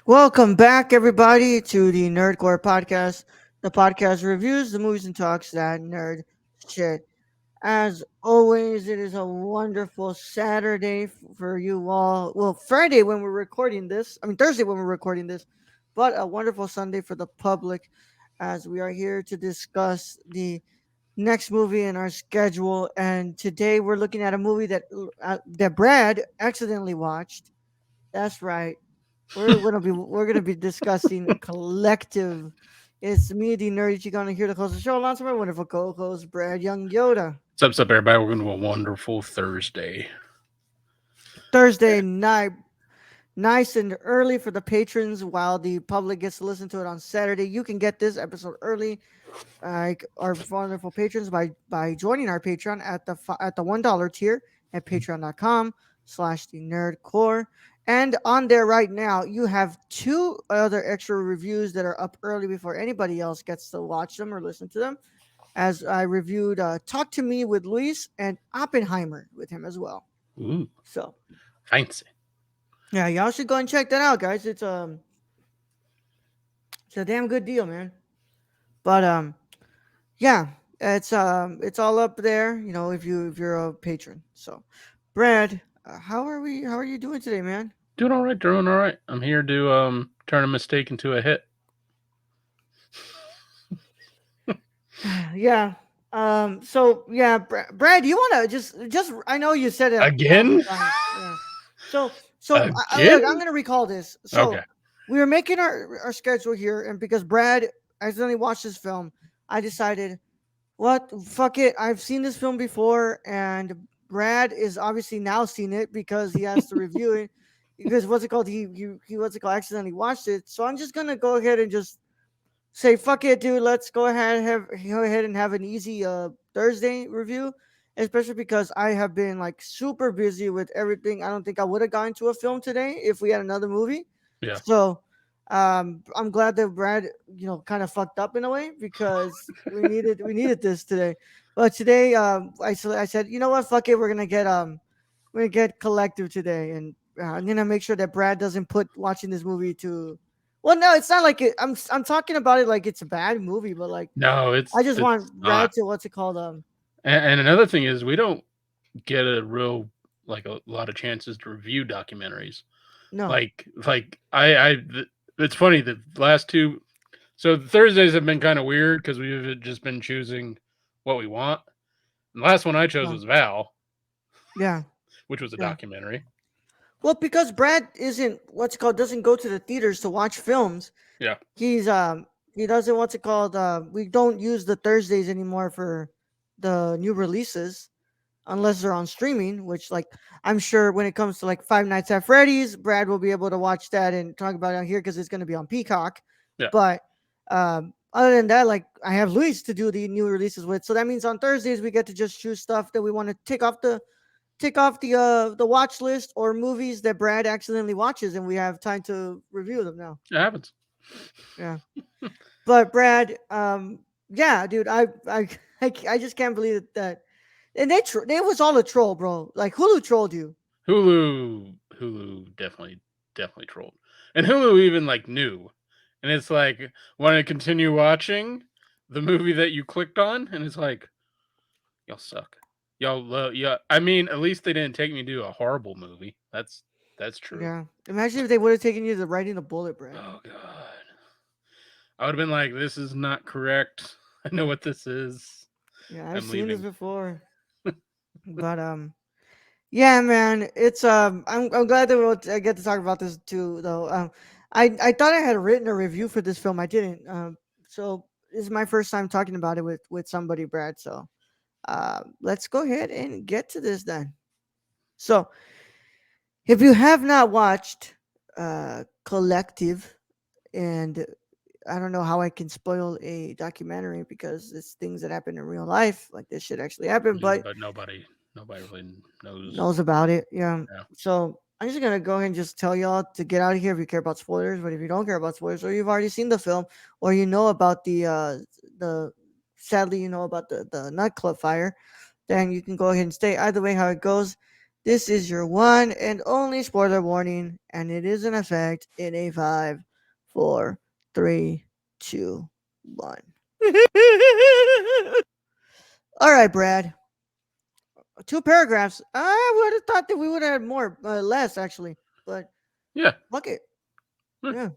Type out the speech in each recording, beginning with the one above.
Welcome back, everybody, to the Nerdcore podcast. The podcast reviews the movies and talks that nerd shit. As always, it is a wonderful Saturday for you all. Well, Friday when we're recording this. I mean, Thursday when we're recording this, but a wonderful Sunday for the public as we are here to discuss the next movie in our schedule. And today we're looking at a movie that Brad accidentally watched. That's right. We're gonna be discussing collective. It's me, the nerdy Chicano, here to close the show. Lots of my wonderful co-host, Brad Young Yoda. What's up, everybody? Welcome to a wonderful Thursday. Thursday night, nice and early for the patrons, while the public gets to listen to it on Saturday. You can get this episode early, like our wonderful patrons, by joining our Patreon at the $1 tier at patreon.com/slash the nerdcore. And on there right now, you have two other extra reviews that are up early before anybody else gets to watch them or listen to them. As I reviewed Talk to Me with Luis and Oppenheimer with him as well. Ooh, So fancy. yeah, y'all should go and check that out, guys. It's a damn good deal, man. But yeah, it's all up there, if you're a patron. So, Brad, how are you doing today, man? Doing all right, doing all right. I'm here to turn a mistake into a hit. Yeah. So yeah, Brad, do you want to just I know you said it a thousand Again? times. Yeah. So look, I'm Again? gonna recall this. Okay. So we were making our schedule here, and because Brad accidentally watched this film, I decided, what, fuck it. I've seen this film before, and Brad is obviously now seen it because he has to review it. Because what's it called? He what's it called? Accidentally watched it. So I'm just gonna go ahead and just say fuck it, dude. Let's go ahead and have an easy Thursday review, especially because I have been like super busy with everything. I don't think I would have gone to a film today if we had another movie. Yeah. So I'm glad that Brad, kind of fucked up in a way because we needed this today. But today, I said, you know what, fuck it, we're gonna get collective today, and I'm gonna make sure that Brad doesn't put watching this movie to. Well, no, it's not like it. I'm talking about it like it's a bad movie, but like No, I just it's want not. Brad to, what's it called? And another thing is we don't get a lot of chances to review documentaries. No, Like it's funny the last two. So the Thursdays have been kind of weird because we've just been choosing what we want. And the last one I chose no, was Val, yeah, which was a yeah. documentary. Well, because Brad isn't, what's it called, doesn't go to the theaters to watch films. Yeah. He doesn't, what's it called, we don't use the Thursdays anymore for the new releases unless they're on streaming, which, like, I'm sure when it comes to like Five Nights at Freddy's, Brad will be able to watch that and talk about it on here because it's going to be on Peacock. Yeah. But other than that, like, I have Luis to do the new releases with, so that means on Thursdays we get to just choose stuff that we want to take off the watch list, or movies that Brad accidentally watches, and we have time to review them now. It happens. Yeah, but Brad, yeah, dude, I just can't believe that. And they was all a troll, bro. Like, Hulu trolled you. Hulu definitely trolled, and Hulu even like knew, and it's like want to continue watching the movie that you clicked on, and it's like y'all suck, yeah. I mean, at least they didn't take me to a horrible movie. That's true. Yeah, imagine if they would have taken you to writing the bullet, Brad. Oh god, I would have been like, this is not correct. I know what this is. Yeah, I've I'm seen this leaving. before, but yeah, man, it's I'm glad that I get to talk about this too, though. I thought I had written a review for this film. I didn't. So this is my first time talking about it with somebody, Brad. So let's go ahead and get to this then. So if you have not watched Collective, and I don't know how I can spoil a documentary because it's things that happen in real life, like this shit actually happened, Yeah, but but nobody really knows. knows about it. Yeah. Yeah. So I'm just gonna go ahead and just tell y'all to get out of here if you care about spoilers. But if you don't care about spoilers, or you've already seen the film, or you know about the sadly you know about the nightclub fire, then you can go ahead and stay. Either way, how it goes, This is your one and only spoiler warning, and it is in effect in a five, four, three, two, one. All right, Brad. Two paragraphs. I would have thought that we would have had more, less actually, but Yeah. fuck it. Hmm. Yeah.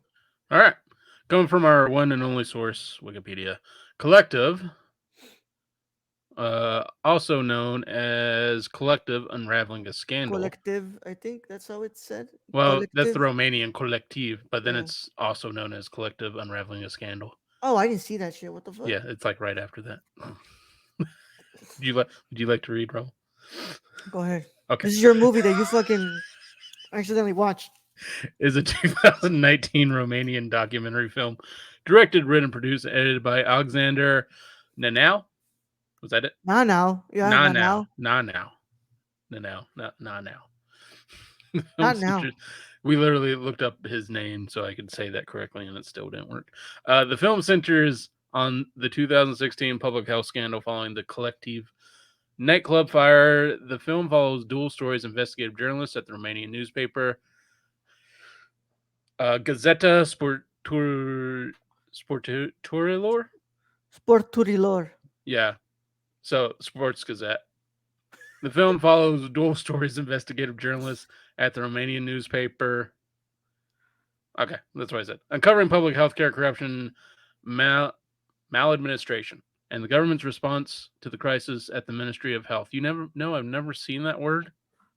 All right. Coming from our one and only source, Wikipedia. Collective, also known as Collective Unraveling a Scandal. Collective. I think that's how it's said. Well, that's the Collective. Romanian collective, but then Yeah. it's also known as Collective Unraveling a Scandal. Oh, I didn't see that shit. What the fuck? Yeah, it's like right after that. Would you like to read, Roll? Go ahead. Okay. This is your movie that you fucking accidentally watched. Is a 2019 Romanian documentary film directed, written, produced, and edited by Alexander Nanau. Was that it? Nah, now. Yeah, Nah not now. now. Nah now. Nah now. The film Not now. centers. We literally looked up his name so I could say that correctly, and it still didn't work. The film centers on the 2016 public health scandal following the Collective nightclub fire. The film follows dual stories investigative journalists at the Romanian newspaper Gazeta Sporturilor. Sporturilor. Yeah, so Sports Gazette. The film follows dual stories investigative journalists at the Romanian newspaper. Okay, that's what I said. Uncovering public healthcare corruption, mal- maladministration, and the government's response to the crisis at the Ministry of Health. You never know, I've never seen that word,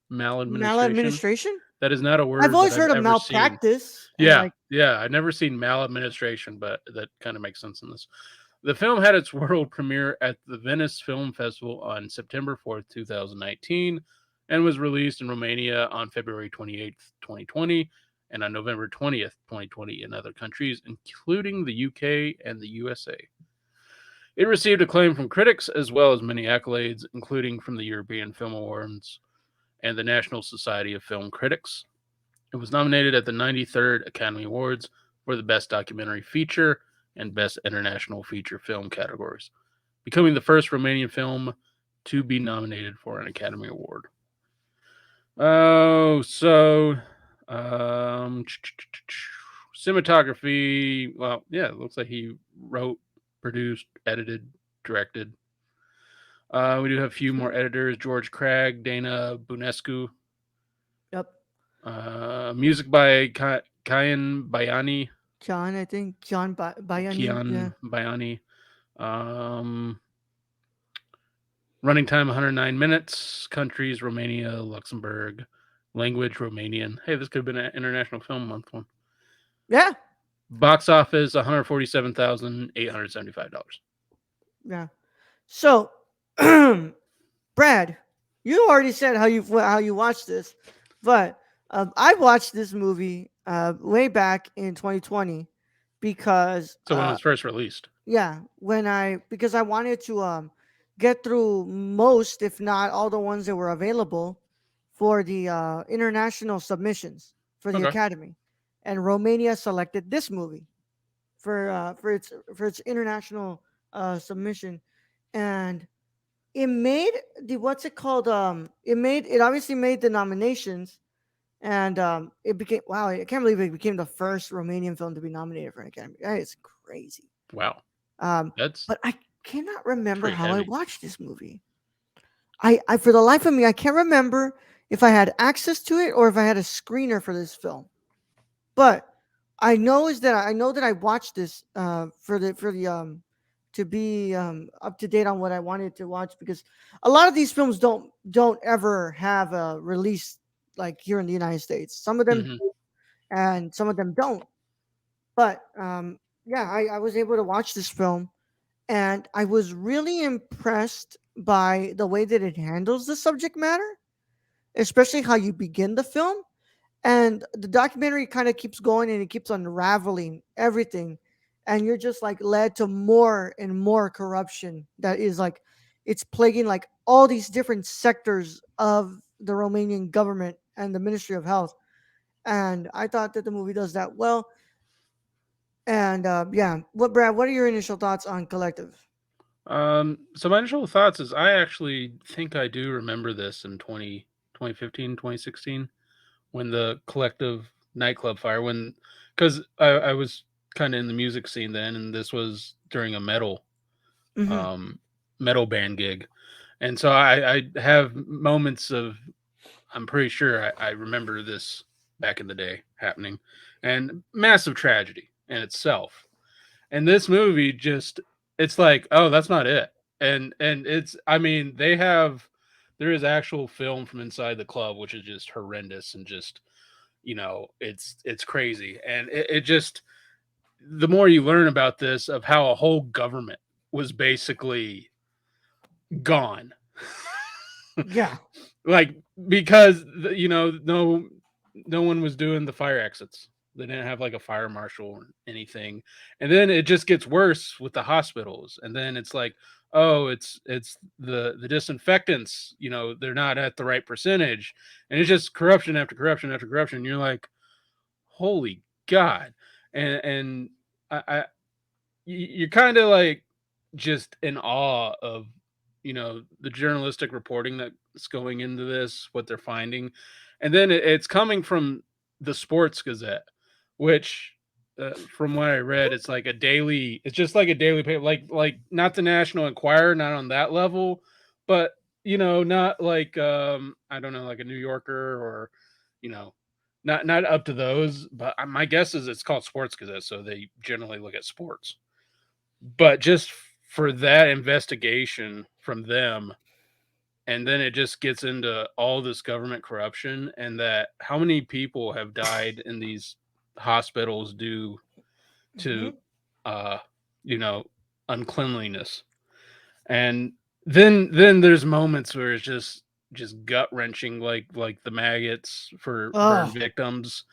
maladministration. Maladministration? That is not a I've word that always I've heard of ever seen. malpractice and Yeah, like yeah, I've never seen maladministration, but that kind of makes sense in this. The film had its world premiere at the Venice Film Festival on September 4th, 2019, and was released in Romania on February 28th, 2020, and on November 20th, 2020 in other countries, including the UK and the USA. It received acclaim from critics as well as many accolades, including from the European Film Awards and the National Society of Film Critics. It was nominated at the 93rd Academy Awards for the Best Documentary Feature and Best International Feature Film categories, becoming the first Romanian film to be nominated for an Academy Award. Oh, so um, cinematography. Well, yeah, it looks like he wrote, produced, edited, directed. We do have a few more editors: George Craig, Dana Bunescu. yep. Music by Kian Bayani. John, I think John Bayani. Yeah. Kian Bayani. Um, Running time 109 minutes. Countries Romania, Luxembourg. Language Romanian. Hey, this could have been an International Film Month one. Yeah. Box office $147,875. Yeah. So, Brad, you already said how you watched this, but I watched this movie way back in 2020 because So when it was first released. yeah, when I because I wanted to get through most, if not all, the ones that were available for the international submissions for the Okay. Academy, and Romania selected this movie for its international submission, and it made the what's it called it obviously made the nominations, and it became, wow, I can't believe it became the first Romanian film to be nominated for an Academy. That is crazy. Wow. um That's but I cannot remember pretty how I heavy. watched this movie. I for the life of me, I can't remember if I had access to it or if I had a screener for this film. But I know that I watched this for the to be up to date on what I wanted to watch, because a lot of these films don't ever have a release like here in the United States. Some of them Hmm. do, and some of them don't. But yeah, I was able to watch this film, and I was really impressed by the way that it handles the subject matter, especially how you begin the film, and the documentary kind of keeps going and it keeps unraveling everything, and you're just like led to more and more corruption that is like it's plaguing like all these different sectors of the Romanian government and the Ministry of Health. And I thought that the movie does that well. And yeah, what are your initial thoughts on Collective? So my initial thoughts is I actually think I do remember this in 2020. 2015, 2016, when the collective nightclub fire, when, because I was kind of in the music scene then, and this was during a Mm-hmm. um, metal band gig. And so I have moments of, I'm pretty sure I remember this back in the day happening, and massive tragedy in itself. And this movie just, it's like, oh, that's not it. And it's, I mean, they have, there is actual film from inside the club, which is just horrendous and just, it's crazy. And it just, the more you learn about this, of how a whole government was basically gone. Yeah. Like, because no one was doing the fire exits. They didn't have like a fire marshal or anything. And then it just gets worse with the hospitals. And then it's like, oh, it's the disinfectants, they're not at the right percentage. And it's just corruption after corruption after corruption. And you're like, holy God. And I you're kind of like just in awe of the journalistic reporting that's going into this, what they're finding. And then it's coming from the Sports Gazette, which, from what I read, it's just like a daily paper, like not the National Enquirer, not on that level, but not like, I don't know, like a New Yorker, or you know not up to those. But my guess is it's called Sports Gazette, so they generally look at sports. But just for that investigation from them, and then it just gets into all this government corruption, and that how many people have died in these hospitals due Mm-hmm. to, uh you know uncleanliness. And then there's moments where it's just gut wrenching, like the maggots for burn Oh, victims,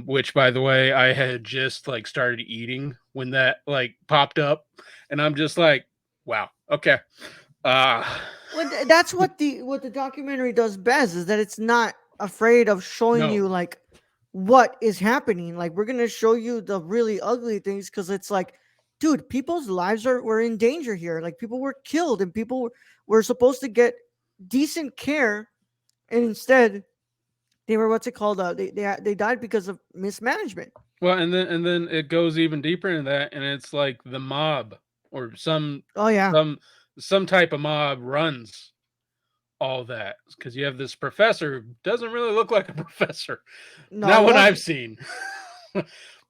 which, by the way, I had just like started eating when that like popped up, and I'm just like, wow, okay, uh well, that's what the documentary does best is that it's not afraid of showing no. you like what is happening. Like we're gonna show you the really ugly things because it's like, dude, people's lives were in danger here. Like people were killed and people were supposed to get decent care, and instead they were what's it called? They died because of mismanagement. Well, and then it goes even deeper into that, and it's like the mob, or Oh yeah, some type of mob runs all that, because you have this professor who doesn't really look like a professor, no, not he one I've doesn't. seen.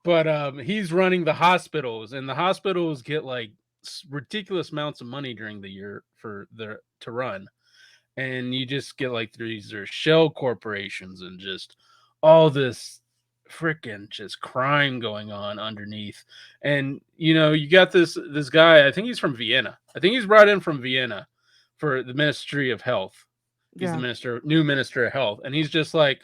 But he's running the hospitals, and the hospitals get like ridiculous amounts of money during the year for their to run. And you just get like these are shell corporations, and just all this freaking just crime going on underneath. And you got this guy, I think he's from Vienna, I think he's brought in from Vienna for the Ministry of Health. He's the Yeah, new minister of health, and he's just like,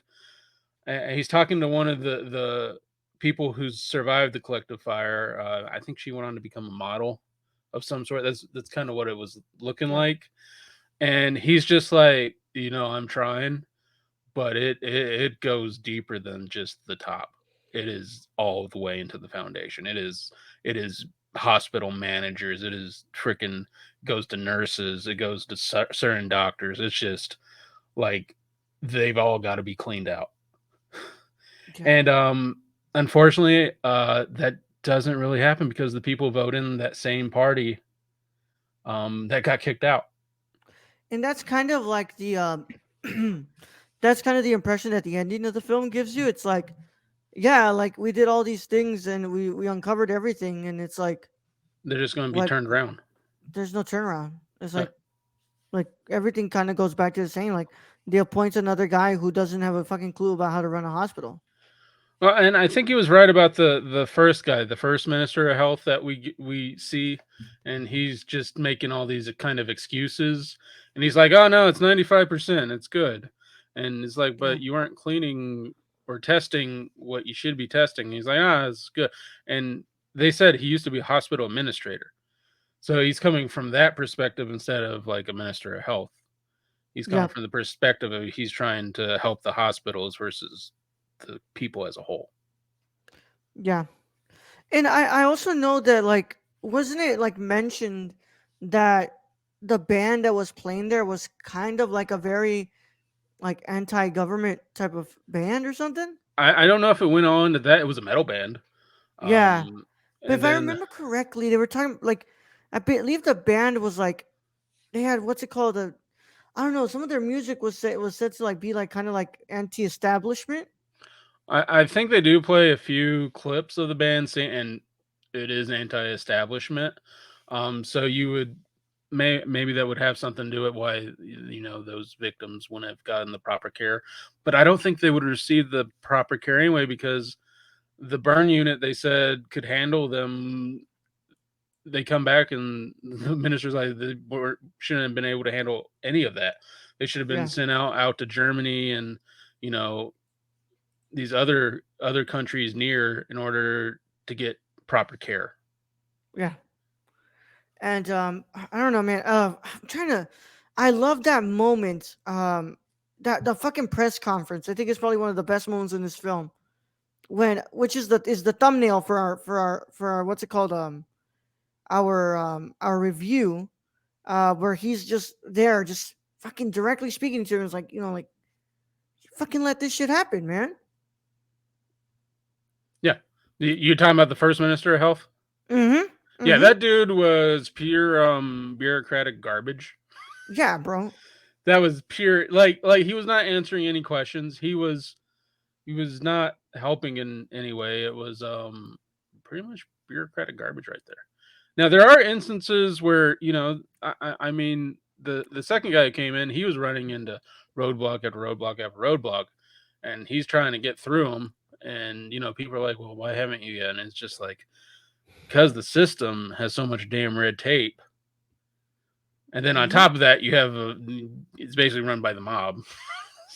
he's talking to one of the people who's survived the collective fire. I think she went on to become a model of some sort. That's kind of what it was looking yeah, like. And he's just like, I'm trying, but it goes deeper than just the top. It is all the way into the foundation. It is hospital managers. It is freaking, goes to nurses. It goes to certain doctors. It's just like they've all got to be cleaned out. yeah. And unfortunately, that doesn't really happen, because the people vote in that same party that got kicked out. And that's kind of like the that's kind of the impression that the ending of the film gives you. It's like, yeah, like we did all these things and we uncovered everything, and it's They're just going to be like turned around. there's no turnaround. It's Uh, like everything kind of goes back to the same. Like they appoint another guy who doesn't have a fucking clue about how to run a hospital. Well, and I think he was right about the first guy, the first minister of health that we see, and he's just making all these kind of excuses, and he's like, "Oh no, it's 95%, it's good," and it's like, Yeah, "But you aren't cleaning or testing what you should be testing." And he's like, "Ah, it's good," and they said he used to be a hospital administrator, so he's coming from that perspective instead of like a minister of health. He's coming yeah, from the perspective of he's trying to help the hospitals versus the people as a whole. yeah. And I also know that like wasn't it like mentioned that the band that was playing there was kind of like a very like anti-government type of band or something. I don't know if it went on to that. It was a metal band. Yeah, Um, but and if I then remember correctly, they were talking like I believe the band was like they had what's it called a I don't know. Some of their music was said to like be like kind of like anti-establishment. I think they do play a few clips of the band saying, and it is anti-establishment. So you would maybe that would have something to do with why those victims wouldn't have gotten the proper care, but I don't think they would receive the proper care anyway because the burn unit they said could handle them. They come back and the minister's like shouldn't have been able to handle any of that. They should have been Yeah, sent out to Germany and you know these other countries near in order to get proper care. yeah. And I don't know, man. I'm trying to. I love that moment. That the fucking press conference. I think it's probably one of the best moments in this film. When which is the thumbnail for our what's it called our review where he's just there just fucking directly speaking to him. It's like like fucking let this shit happen, man. Yeah, you talking about the first minister of health? Mm-hmm. Yeah, Mm-hmm. that dude was pure bureaucratic garbage. Yeah, bro. That was pure he was not answering any questions. He was not helping in any way. It was pretty much bureaucratic garbage right there. Now there are instances where I mean the second guy who came in, he was running into roadblock after roadblock after roadblock, and he's trying to get through them. And people are like, "Well, why haven't you yet?" And it's just like because the system has so much damn red tape, and then on Mm-hmm. top of that, you have it's basically run by the mob.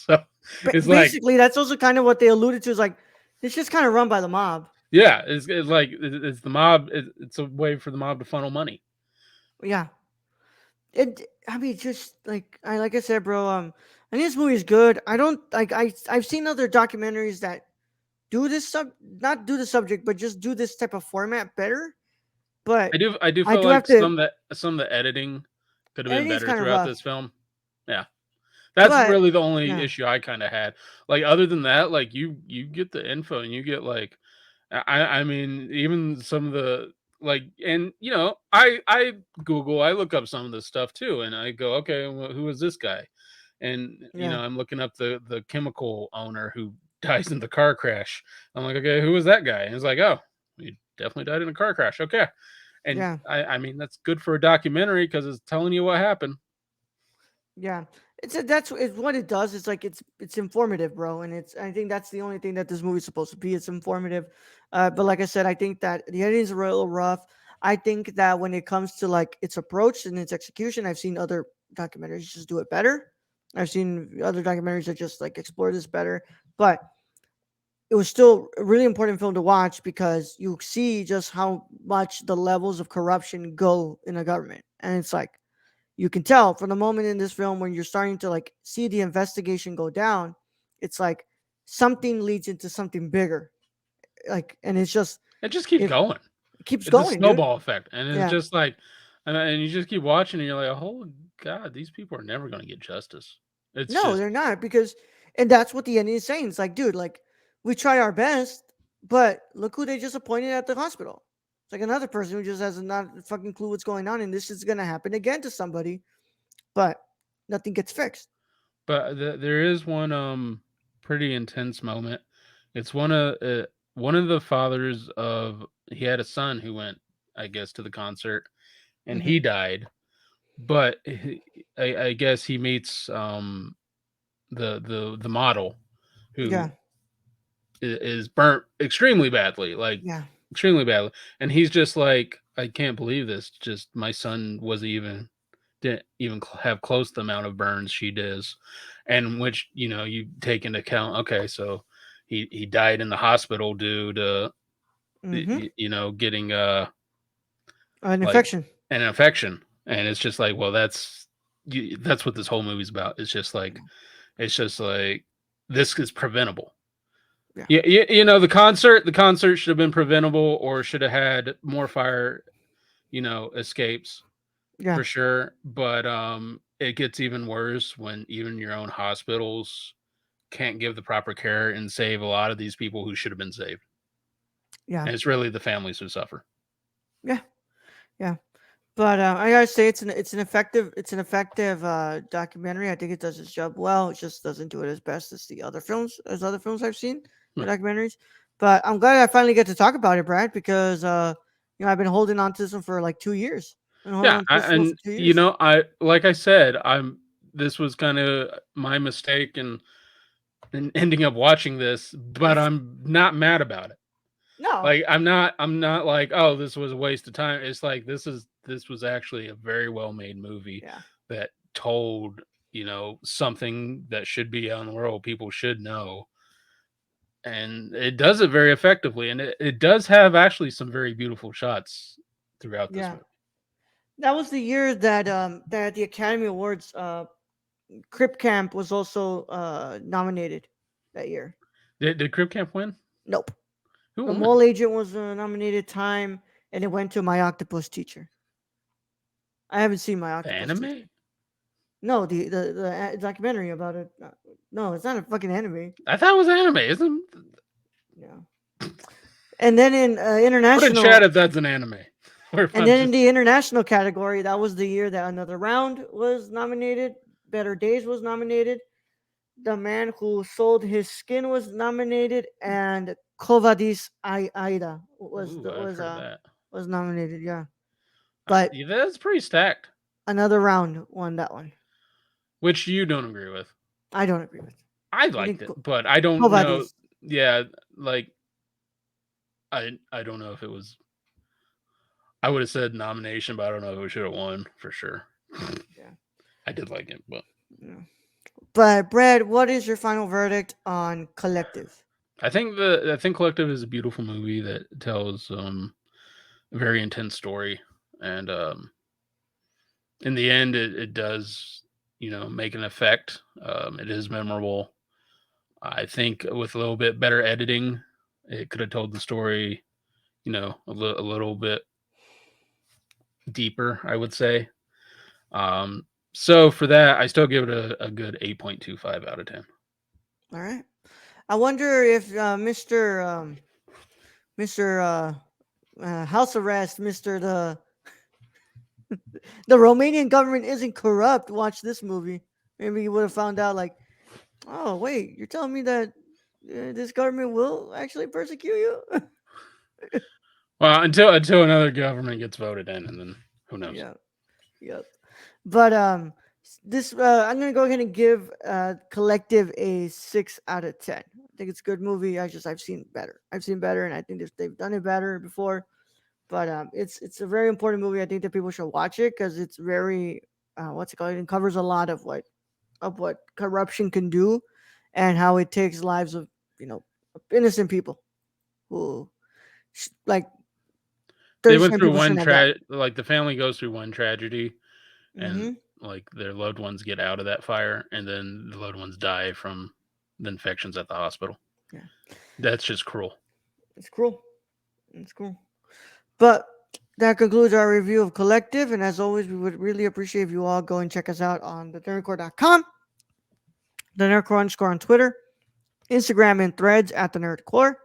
So it's like Basically, that's also kind of what they alluded to. Is like it's just kind of run by the mob. yeah, it's like it's the mob. It's a way for the mob to funnel money. Yeah. I mean, just like I said, bro. I think this movie is good. I don't like. I've seen other documentaries that do this not do the subject, but just do this type of format better. But I do I feel do like have to. some of the editing could have been Editing is better kind of throughout rough, this film. Yeah. That's but really the only yeah, issue I kind of had. Like other than that, like you get the info and you get like I mean even some of the like and I Google I look up some of this stuff too and I go okay well, who is this guy and yeah, I'm looking up the chemical owner who dies in the car crash. I'm like okay who was that guy and it's like oh he definitely died in a car crash okay and yeah. I mean that's good for a documentary because it's telling you what happened. Yeah, it's what it does. It's like it's informative, bro, and it's I think that's the only thing that this movie's supposed to be. It's informative, but like I said, I think that the editing's a little rough. I think that when it comes to like its approach and its execution, I've seen other documentaries just do it better. I've seen other documentaries that just like explore this better, but it was still a really important film to watch because you see just how much the levels of corruption go in a government, and it's like you can tell from the moment in this film when you're starting to like see the investigation go down, it's like something leads into something bigger. Like, and it's just It just keeps it, going. it keeps It's a going, dude. snowball effect, and it's Yeah. just like, and you just keep watching, and you're like, "Oh God, these people are never going to get justice." It's No, just, they're not because, and that's what the ending is saying. It's like, dude, like we try our best, but look who they just appointed at the hospital. It's like another person who just has not a fucking clue what's going on, and this is gonna happen again to somebody, but nothing gets fixed. but there is one pretty intense moment. It's one of the fathers of he had a son who went, I guess, to the concert, and Mm-hmm. he died. But I guess he meets the model Yeah. who is burnt extremely badly, like Yeah. extremely badly. And he's just like, I can't believe this. Just my son wasn't even didn't even have close to the amount of burns she does, and which you take into account. Okay, so he died in the hospital due to Mm-hmm. getting An like infection. an infection, and it's just like well that's what this whole movie's about. It's just like this is preventable. Yeah. Yeah, the concert should have been preventable or should have had more fire, escapes. Yeah, for sure. But it gets even worse when even your own hospitals can't give the proper care and save a lot of these people who should have been saved. yeah, And it's really the families who suffer. yeah, yeah. But I gotta say, it's an effective documentary. I think it does its job well. It just doesn't do it as best as other films I've seen, the Hmm. documentaries. But I'm glad I finally get to talk about it, Brad, because I've been holding on to this one for like 2 years. I've been holding Yeah, on to this film for and 2 years. I like I said, I'm this was kind of my mistake in ending up watching this, but I'm not mad about it. No, Like I'm not like, oh, this was a waste of time. It's like this was actually a very well made movie yeah, that told, something that should be out in the world, people should know. And it does it very effectively. And it does have actually some very beautiful shots throughout this yeah. movie. That was the year that the Academy Awards Crip Camp was also nominated that year. Did Crib Camp win? Nope. Who The won? Mole Agent was nominated time, and it went to My Octopus Teacher. I haven't seen My The Octopus anime? Teacher. No, the documentary about it. No, it's not a fucking anime. I thought it was anime. Isn't No. And then in put in chat international, if that's an anime. Or if and I'm then in just the international category, that was the year that Another Round was nominated. Better Days was nominated. The Man Who Sold His Skin was nominated, and Kovadis Aida ooh, I've heard that. was nominated. Yeah, but Yeah, that's pretty stacked. Another Round won that one. Which you don't agree with. I don't agree with. I I liked think it, but I don't know. Kovadis. Yeah, like I don't know if it was. I would have said nomination, but I don't know if it should have won for sure. Yeah. I did like it, but Yeah. But Brad, what is your final verdict on Collective? I think Collective is a beautiful movie that tells a very intense story, and in the end, it does make an effect. It is memorable. I think with a little bit better editing, it could have told the story, a little bit deeper, I would say. Um, so for that, I still give it a good 8.25 out of 10. All right. I wonder if Mister House Arrest, Mister the Romanian government isn't corrupt. Watch this movie. Maybe you would have found out. Like, oh wait, you're telling me that this government will actually persecute you? Well, until another government gets voted in, and then who knows? Yeah. Yep. But this I'm gonna go ahead and give Collective a 6 out of 10. I think it's a good movie. I've seen better. I've seen better, and I think they've done it better before. But it's a very important movie. I think that people should watch it because it's very what's it called? It covers a lot of what corruption can do, and how it takes lives of you know innocent people who like They thirty went seven through people one shouldn't have died. like the family goes through one tragedy, and Mm-hmm. like their loved ones get out of that fire, and then the loved ones die from the infections at the hospital. Yeah, That's just cruel. it's cruel. It's cruel. But that concludes our review of Collective. And as always, we would really appreciate if you all go and check us out on thenerdcore.com, the Nerdcore underscore on Twitter, Instagram, and threads at the Nerdcore,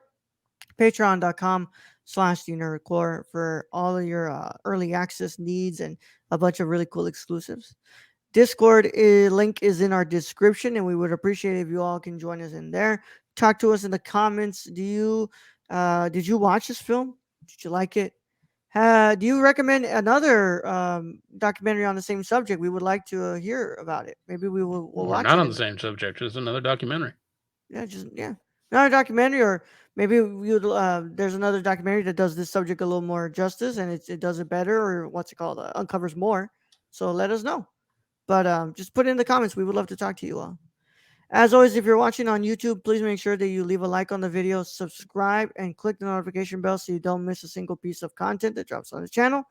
patreon.com/the Nerdcore for all of your early access needs and a bunch of really cool exclusives. Discord link is in our description, and we would appreciate if you all can join us in there. Talk to us in the comments. Did you watch this film? Did you like it? Do you recommend another documentary on the same subject? We would like to hear about it. Maybe we'll We're watch not it. on the And same subject. Just another documentary. yeah, another documentary, or maybe there's another documentary that does this subject a little more justice, and it does it better, or what's it called, uncovers more. So let us know. But just put it in the comments. We would love to talk to you all. As always, if you're watching on YouTube, please make sure that you leave a like on the video, subscribe, and click the notification bell so you don't miss a single piece of content that drops on the channel.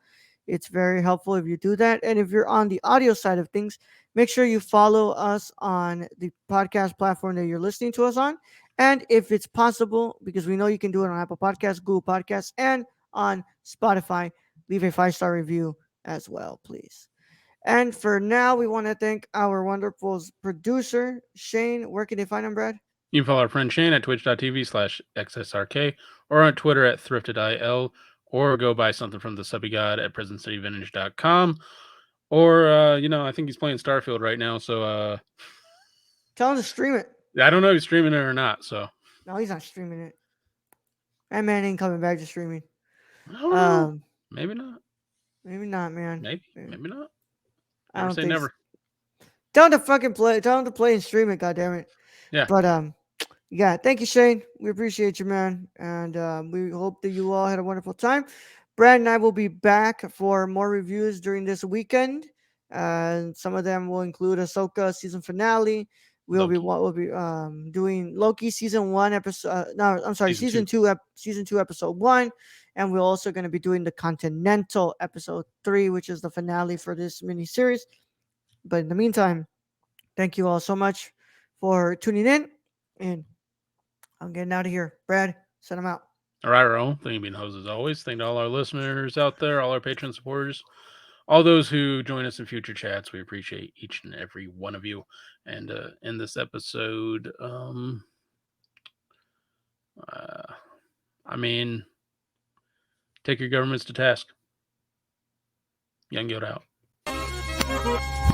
It's very helpful if you do that. And if you're on the audio side of things, make sure you follow us on the podcast platform that you're listening to us on. And if it's possible, because we know you can do it on Apple Podcasts, Google Podcasts, and on Spotify, leave a 5-star review as well, please. And for now, we want to thank our wonderful producer, Shane. Where can they find him, Brad? You can follow our friend Shane at twitch.tv/xsrk or on Twitter at thriftedil or go buy something from the Subby God at presentcityvintage.com. Or, I think he's playing Starfield right now, so Tell him to stream it. I don't know if he's streaming it or not, so No, he's not streaming it. That man ain't coming back to streaming. I don't know. Um, Maybe not. Maybe not, man. Maybe. Yeah, Maybe not. I Never don't say think. never. Tell him to fucking play. Tell him to play and stream it. God damn it. Yeah. But yeah. Thank you, Shane. We appreciate you, man, and we hope that you all had a wonderful time. Brad and I will be back for more reviews during this weekend, and some of them will include Ahsoka season finale. Loki. We'll be doing Loki season one episode. No, I'm sorry, Season 2. season two episode one, and we're also going to be doing the Continental episode three, which is the finale for this mini series. But in the meantime, thank you all so much for tuning in, and I'm getting out of here. Brad, send them out. All right, Ro. Thank you, being host as always. Thank to all our listeners out there, all our Patreon supporters, all those who join us in future chats. We appreciate each and every one of you. And in this episode, uh, I mean, take your governments to task. Young Yoda out.